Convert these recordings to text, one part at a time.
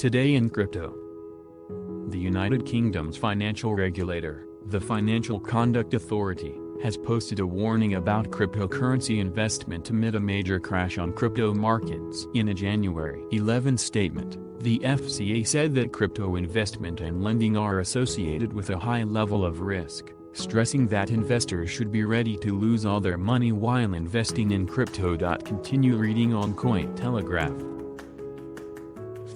Today in crypto. The United Kingdom's financial regulator, the Financial Conduct Authority, has posted a warning about cryptocurrency investment amid a major crash on crypto markets. In a January 11 statement, the FCA said that crypto investment and lending are associated with a high level of risk, stressing that investors should be ready to lose all their money while investing in crypto. Continue reading on Cointelegraph.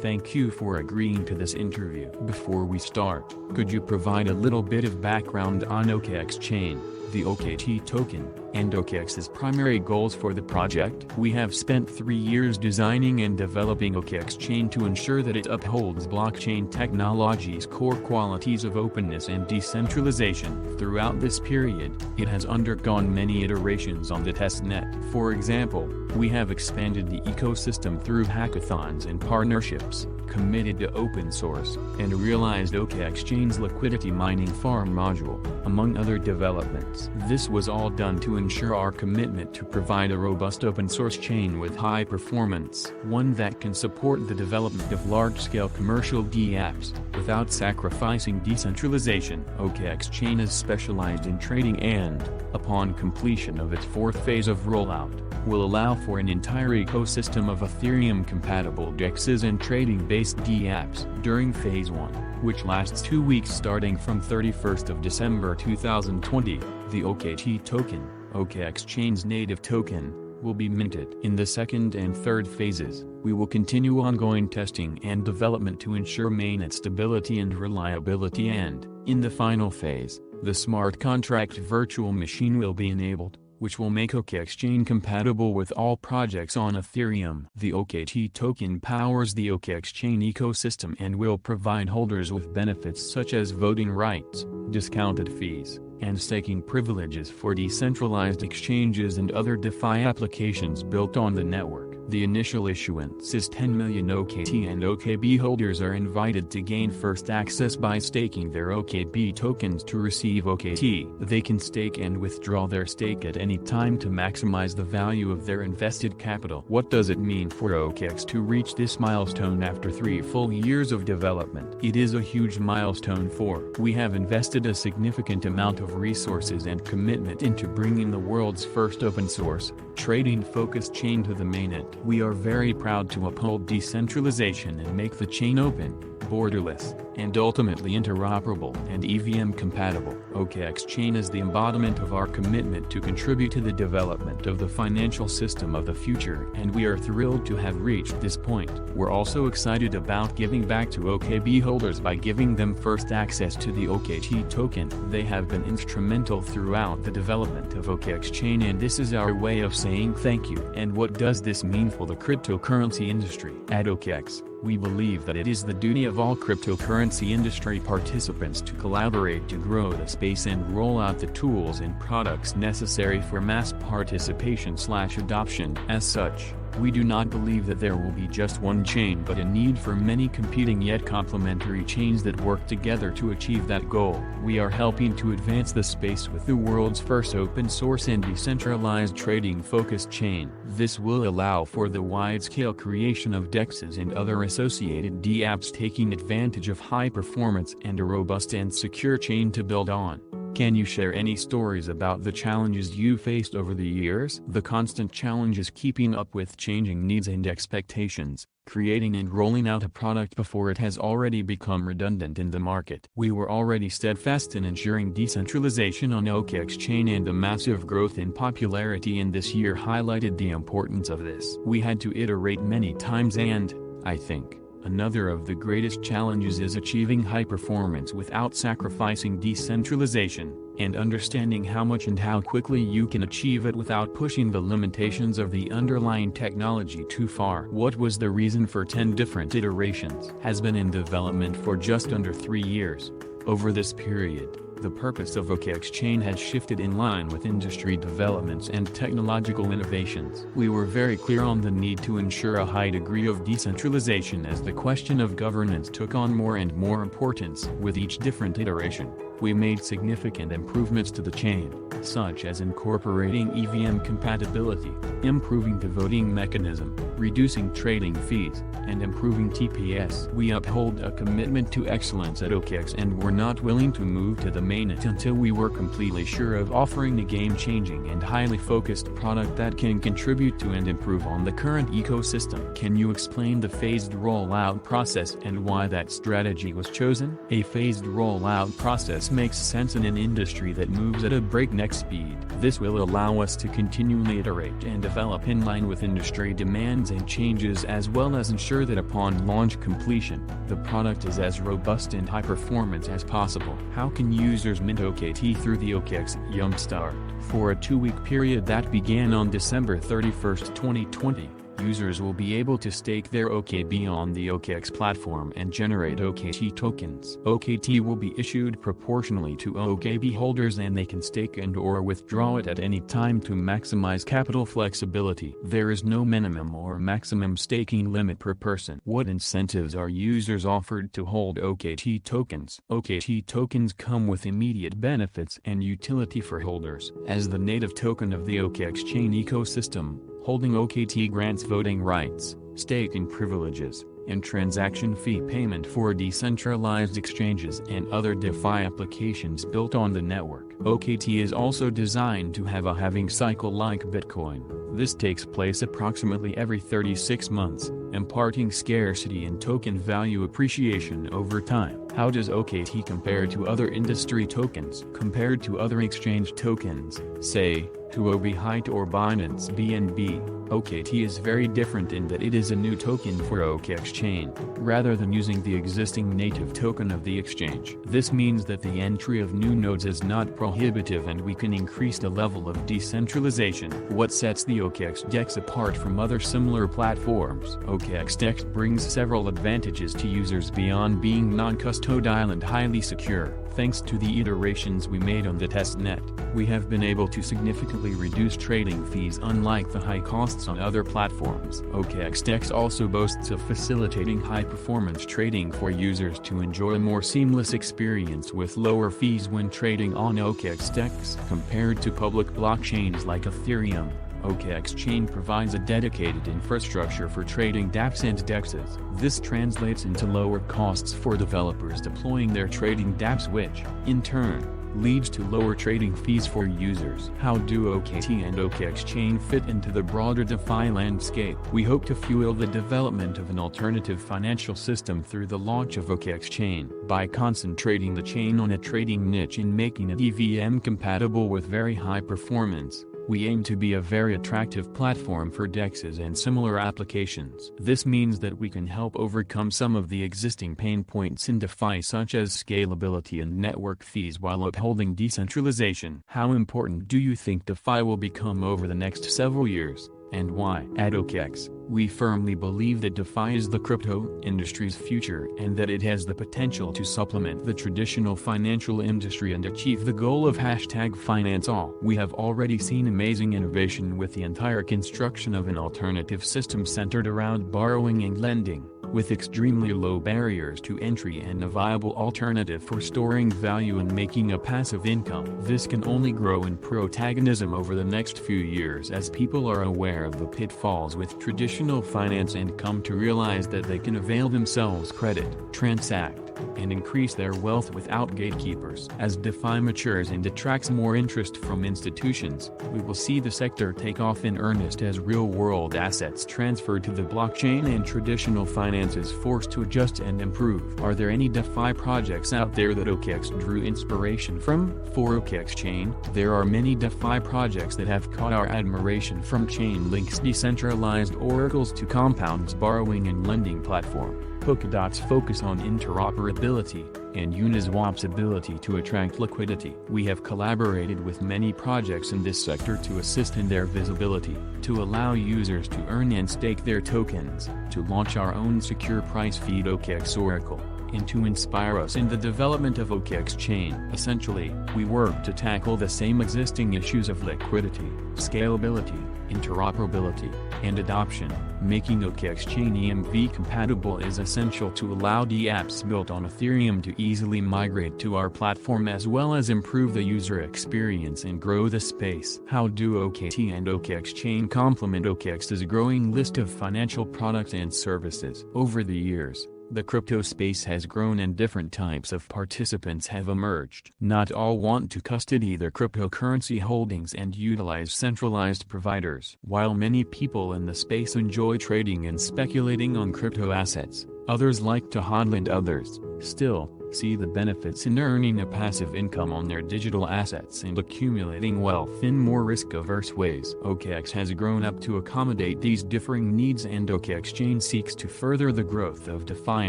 Thank you for agreeing to this interview. Before we start, could you provide a little bit of background on OKExChain, the OKT token, and OKEx's primary goals for the project? We have spent 3 years designing and developing OKExChain to ensure that it upholds blockchain technology's core qualities of openness and decentralization. Throughout this period, it has undergone many iterations on the testnet. For example, we have expanded the ecosystem through hackathons and partnerships, committed to open source, and realized OKExChain's liquidity mining farm module, among other developments. This was all done to ensure our commitment to provide a robust open source chain with high performance, one that can support the development of large-scale commercial dApps, without sacrificing decentralization. OKExChain is specialized in trading and, upon completion of its fourth phase of rollout, will allow for an entire ecosystem of Ethereum-compatible DEXs and trading-based dApps. During Phase 1, which lasts 2 weeks starting from 31st of December 2020, the OKT token, OKExChain's native token, will be minted. In the second and third phases, we will continue ongoing testing and development to ensure mainnet stability and reliability, and, in the final phase, the smart contract virtual machine will be enabled, which will make OKExChain compatible with all projects on Ethereum. The OKT token powers the OKExChain ecosystem and will provide holders with benefits such as voting rights, discounted fees, and staking privileges for decentralized exchanges and other DeFi applications built on the network. The initial issuance is 10 million OKT, and OKB holders are invited to gain first access by staking their OKB tokens to receive OKT. They can stake and withdraw their stake at any time to maximize the value of their invested capital. What does it mean for OKEx to reach this milestone after 3 full years of development? It is a huge milestone we have invested a significant amount of resources and commitment into bringing the world's first open source, trading-focused chain to the mainnet. We are very proud to uphold decentralization and make the chain open, borderless, and ultimately interoperable and EVM compatible. OKExChain is the embodiment of our commitment to contribute to the development of the financial system of the future, and we are thrilled to have reached this point. We're also excited about giving back to OKB holders by giving them first access to the OKT token. They have been instrumental throughout the development of OKExChain, and this is our way of saying thank you. And what does this mean for the cryptocurrency industry? At OKEx, we believe that it is the duty of all cryptocurrency industry participants to collaborate to grow the space and roll out the tools and products necessary for mass participation/adoption. As such, we do not believe that there will be just one chain but a need for many competing yet complementary chains that work together to achieve that goal. We are helping to advance the space with the world's first open source and decentralized trading-focused chain. This will allow for the wide-scale creation of DEXs and other associated dApps, taking advantage of high performance and a robust and secure chain to build on. Can you share any stories about the challenges you faced over the years? The constant challenge is keeping up with changing needs and expectations, creating and rolling out a product before it has already become redundant in the market. We were already steadfast in ensuring decentralization on OKExChain, and the massive growth in popularity in this year highlighted the importance of this. We had to iterate many times, and, I think, another of the greatest challenges is achieving high performance without sacrificing decentralization, and understanding how much and how quickly you can achieve it without pushing the limitations of the underlying technology too far. What was the reason for 10 different iterations? Has been in development for just under 3 years. Over this period, The purpose of OKExChain has shifted in line with industry developments and technological innovations. We were very clear on the need to ensure a high degree of decentralization as the question of governance took on more and more importance with each different iteration. We made significant improvements to the chain, such as incorporating EVM compatibility, improving the voting mechanism, reducing trading fees, and improving TPS. We uphold a commitment to excellence at OKEx and were not willing to move to the mainnet until we were completely sure of offering a game-changing and highly focused product that can contribute to and improve on the current ecosystem. Can you explain the phased rollout process and why that strategy was chosen? A phased rollout process makes sense in an industry that moves at a breakneck speed. This will allow us to continually iterate and develop in line with industry demands and changes, as well as ensure that upon launch completion, the product is as robust and high performance as possible. How can users mint OKT through the OKEx Jumpstart? For a 2-week period that began on December 31, 2020, users will be able to stake their OKB on the OKEx platform and generate OKT tokens. OKT will be issued proportionally to OKB holders, and they can stake and/or withdraw it at any time to maximize capital flexibility. There is no minimum or maximum staking limit per person. What incentives are users offered to hold OKT tokens? OKT tokens come with immediate benefits and utility for holders. As the native token of the OKExChain ecosystem, holding OKT grants voting rights, staking privileges, and transaction fee payment for decentralized exchanges and other DeFi applications built on the network. OKT is also designed to have a halving cycle like Bitcoin. This takes place approximately every 36 months, imparting scarcity and token value appreciation over time. How does OKT compare to other industry tokens? Compared to other exchange tokens, say, Huobi Height or Binance BNB, OKT is very different in that it is a new token for OKExChain, rather than using the existing native token of the exchange. This means that the entry of new nodes is not prohibitive and we can increase the level of decentralization. What sets the OKEx DEX apart from other similar platforms? OKEx DEX brings several advantages to users beyond being non-custodial and highly secure. Thanks to the iterations we made on the testnet, we have been able to significantly reduce trading fees unlike the high costs on other platforms. OKEx DEX also boasts of facilitating high-performance trading for users to enjoy a more seamless experience with lower fees when trading on OKEx DEX. Compared to public blockchains like Ethereum, OKExChain provides a dedicated infrastructure for trading dApps and DEXs. This translates into lower costs for developers deploying their trading dApps, which, in turn, leads to lower trading fees for users. How do OKT and OKExChain fit into the broader DeFi landscape? We hope to fuel the development of an alternative financial system through the launch of OKExChain. By concentrating the chain on a trading niche and making it EVM compatible with very high performance, we aim to be a very attractive platform for DEXs and similar applications. This means that we can help overcome some of the existing pain points in DeFi, such as scalability and network fees, while upholding decentralization. How important do you think DeFi will become over the next several years, and why? At OKEx, we firmly believe that DeFi is the crypto industry's future and that it has the potential to supplement the traditional financial industry and achieve the goal of #FinanceAll. We have already seen amazing innovation with the entire construction of an alternative system centered around borrowing and lending, with extremely low barriers to entry and a viable alternative for storing value and making a passive income. This can only grow in protagonism over the next few years as people are aware of the pitfalls with traditional finance and come to realize that they can avail themselves credit, transact, and increase their wealth without gatekeepers. As DeFi matures and attracts more interest from institutions, we will see the sector take off in earnest as real-world assets transfer to the blockchain and traditional finance is forced to adjust and improve. Are there any DeFi projects out there that OKEx drew inspiration from? For OKExChain, there are many DeFi projects that have caught our admiration, from Chainlink's decentralized oracles to Compound's borrowing and lending platform, Polkadot's focus on interoperability, and Uniswap's ability to attract liquidity. We have collaborated with many projects in this sector to assist in their visibility, to allow users to earn and stake their tokens, to launch our own secure price feed OKEx Oracle, and to inspire us in the development of OKExChain. Essentially, we work to tackle the same existing issues of liquidity, scalability, interoperability, and adoption. Making OKExChain EMV compatible is essential to allow dApps built on Ethereum to easily migrate to our platform, as well as improve the user experience and grow the space. How do OKT and OKExChain complement OKEx's growing list of financial products and services? Over the years, the crypto space has grown and different types of participants have emerged. Not all want to custody their cryptocurrency holdings and utilize centralized providers. While many people in the space enjoy trading and speculating on crypto assets, others like to hodl, and others, still, see the benefits in earning a passive income on their digital assets and accumulating wealth in more risk-averse ways. OKEx has grown up to accommodate these differing needs, and OKExChain seeks to further the growth of DeFi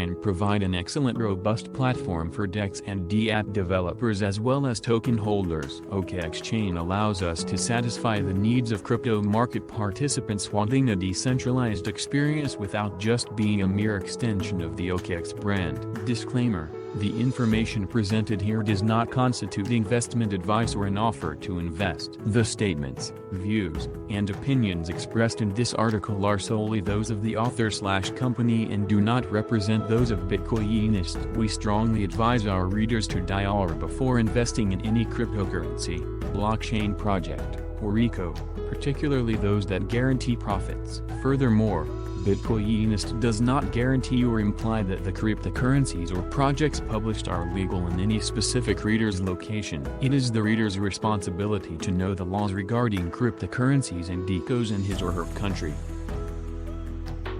and provide an excellent robust platform for DEX and dApp developers as well as token holders. OKExChain allows us to satisfy the needs of crypto market participants wanting a decentralized experience without just being a mere extension of the OKEx brand. Disclaimer: the information presented here does not constitute investment advice or an offer to invest. The statements, views, and opinions expressed in this article are solely those of the author/company and do not represent those of Bitcoinists. We strongly advise our readers to dial before investing in any cryptocurrency, blockchain project, or eco, particularly those that guarantee profits. Furthermore, Bitcoinist does not guarantee or imply that the cryptocurrencies or projects published are legal in any specific reader's location. It is the reader's responsibility to know the laws regarding cryptocurrencies and decos in his or her country.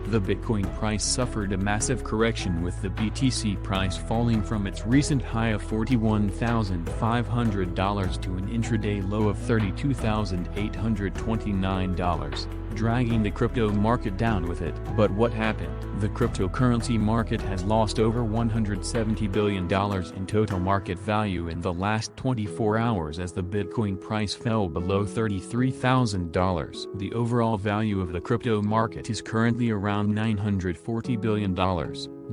The Bitcoin price suffered a massive correction, with the BTC price falling from its recent high of $41,500 to an intraday low of $32,829, dragging the crypto market down with it. But what happened? The cryptocurrency market has lost over $170 billion in total market value in the last 24 hours as the Bitcoin price fell below $33,000. The overall value of the crypto market is currently around $940 billion,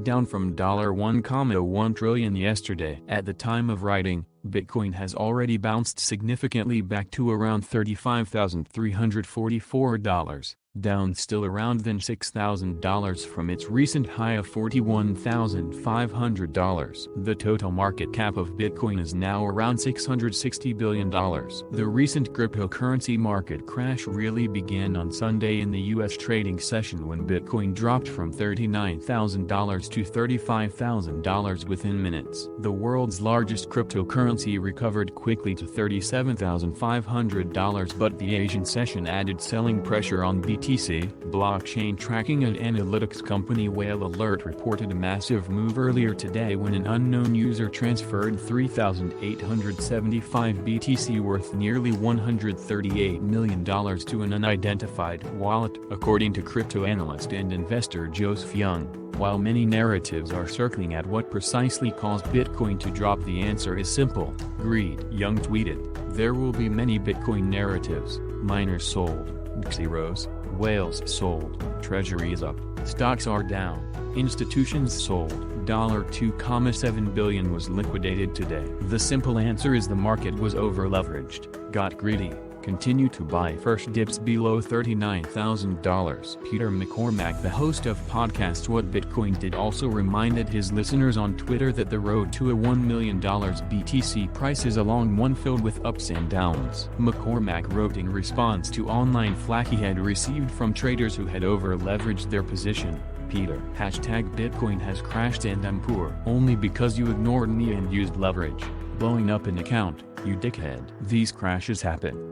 down from $1.1 trillion yesterday. At the time of writing, Bitcoin has already bounced significantly back to around $35,344, down still around than $6,000 from its recent high of $41,500. The total market cap of Bitcoin is now around $660 billion. The recent cryptocurrency market crash really began on Sunday in the U.S. trading session, when Bitcoin dropped from $39,000 to $35,000 within minutes. The world's largest cryptocurrency recovered quickly to $37,500, but the Asian session added selling pressure on BTC. Blockchain tracking and analytics company Whale Alert reported a massive move earlier today when an unknown user transferred 3,875 BTC worth nearly $138 million to an unidentified wallet, according to crypto analyst and investor Joseph Young. While many narratives are circling at what precisely caused Bitcoin to drop, the answer is simple: greed. Young tweeted, "There will be many Bitcoin narratives. Miners sold, XP rose, whales sold, treasury is up, stocks are down, institutions sold, $2.7 billion was liquidated today." The simple answer is the market was over-leveraged, got greedy, continue to buy first dips below $39,000. Peter McCormack, the host of podcast What Bitcoin Did, also reminded his listeners on Twitter that the road to a $1 million BTC price is a long one filled with ups and downs. McCormack wrote in response to online flack he had received from traders who had over-leveraged their position, "Peter, #Bitcoin has crashed and I'm poor only because you ignored me and used leverage. Blowing up an account, you dickhead." These crashes happen.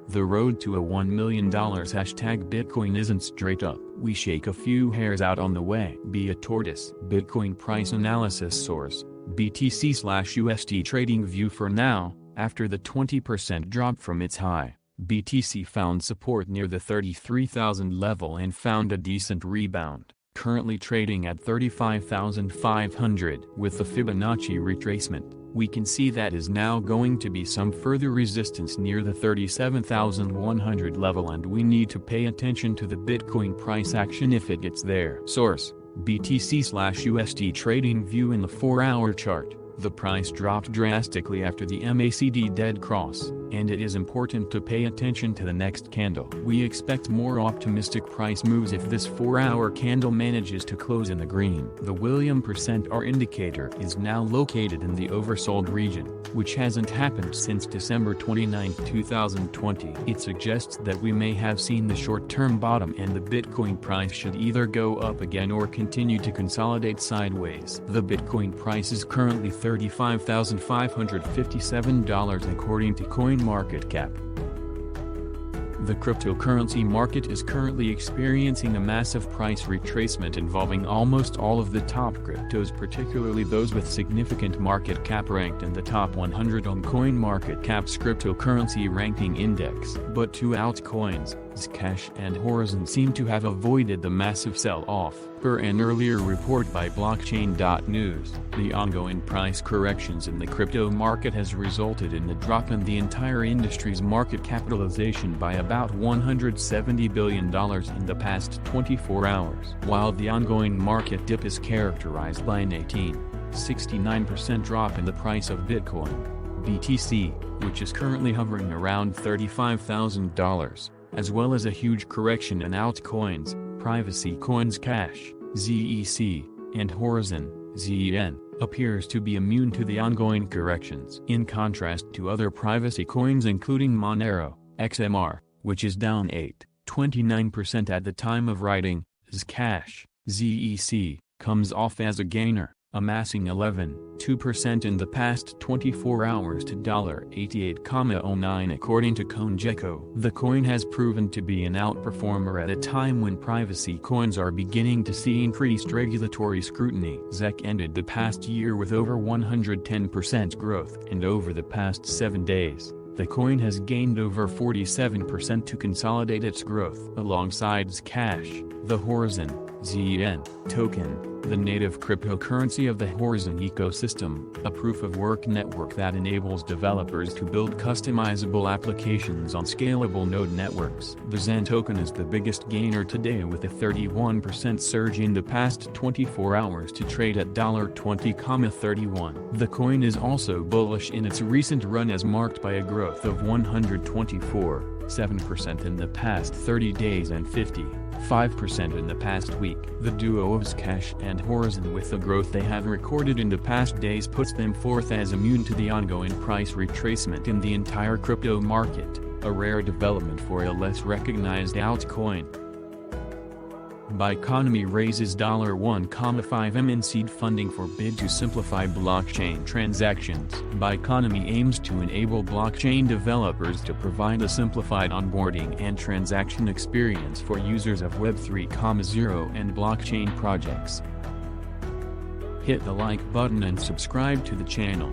The road to a $1 million #Bitcoin isn't straight up. We shake a few hairs out on the way. Be a tortoise. Bitcoin price analysis source, BTC/USD trading view. For now, after the 20% drop from its high, BTC found support near the 33,000 level and found a decent rebound, currently trading at 35,500. With the Fibonacci retracement, we can see that is now going to be some further resistance near the 37,100 level, and we need to pay attention to the Bitcoin price action if it gets there. Source: BTC/USD trading view. In the 4-hour chart, the price dropped drastically after the MACD dead cross, and it is important to pay attention to the next candle. We expect more optimistic price moves if this 4-hour candle manages to close in the green. The Williams %R indicator is now located in the oversold region, which hasn't happened since December 29, 2020. It suggests that we may have seen the short-term bottom and the Bitcoin price should either go up again or continue to consolidate sideways. The Bitcoin price is currently $35,557 according to CoinMarketCap. The cryptocurrency market is currently experiencing a massive price retracement involving almost all of the top cryptos, particularly those with significant market cap, ranked in the top 100 on CoinMarketCap's cryptocurrency ranking index. But two altcoins, Zcash and Horizen, seem to have avoided the massive sell-off. Per an earlier report by blockchain.news, the ongoing price corrections in the crypto market has resulted in a drop in the entire industry's market capitalization by about $170 billion in the past 24 hours. While the ongoing market dip is characterized by an 69% drop in the price of Bitcoin, BTC, which is currently hovering around $35,000, as well as a huge correction in altcoins, privacy coins Cash, ZEC, and Horizen, ZEN, appears to be immune to the ongoing corrections. In contrast to other privacy coins including Monero, XMR, which is down 8.29% at the time of writing, Zcash, ZEC, comes off as a gainer, amassing 11.2% in the past 24 hours to $88.09 according to CoinGecko. The coin has proven to be an outperformer at a time when privacy coins are beginning to see increased regulatory scrutiny. ZEC ended the past year with over 110% growth, and over the past 7 days, the coin has gained over 47% to consolidate its growth. Alongside Zcash, the Horizen, ZEN, token, the native cryptocurrency of the Horizen ecosystem, a proof-of-work network that enables developers to build customizable applications on scalable node networks. The ZEN token is the biggest gainer today with a 31% surge in the past 24 hours to trade at $20.31. The coin is also bullish in its recent run, as marked by a growth of 124.7% in the past 30 days and 50.5% in the past week. The duo of Zcash and Horizen, with the growth they have recorded in the past days, puts them forth as immune to the ongoing price retracement in the entire crypto market, a rare development for a less recognized altcoin. Biconomy raises $1.5 million in seed funding for bid to simplify blockchain transactions. Biconomy aims to enable blockchain developers to provide a simplified onboarding and transaction experience for users of Web 3.0 and blockchain projects. Hit the like button and subscribe to the channel.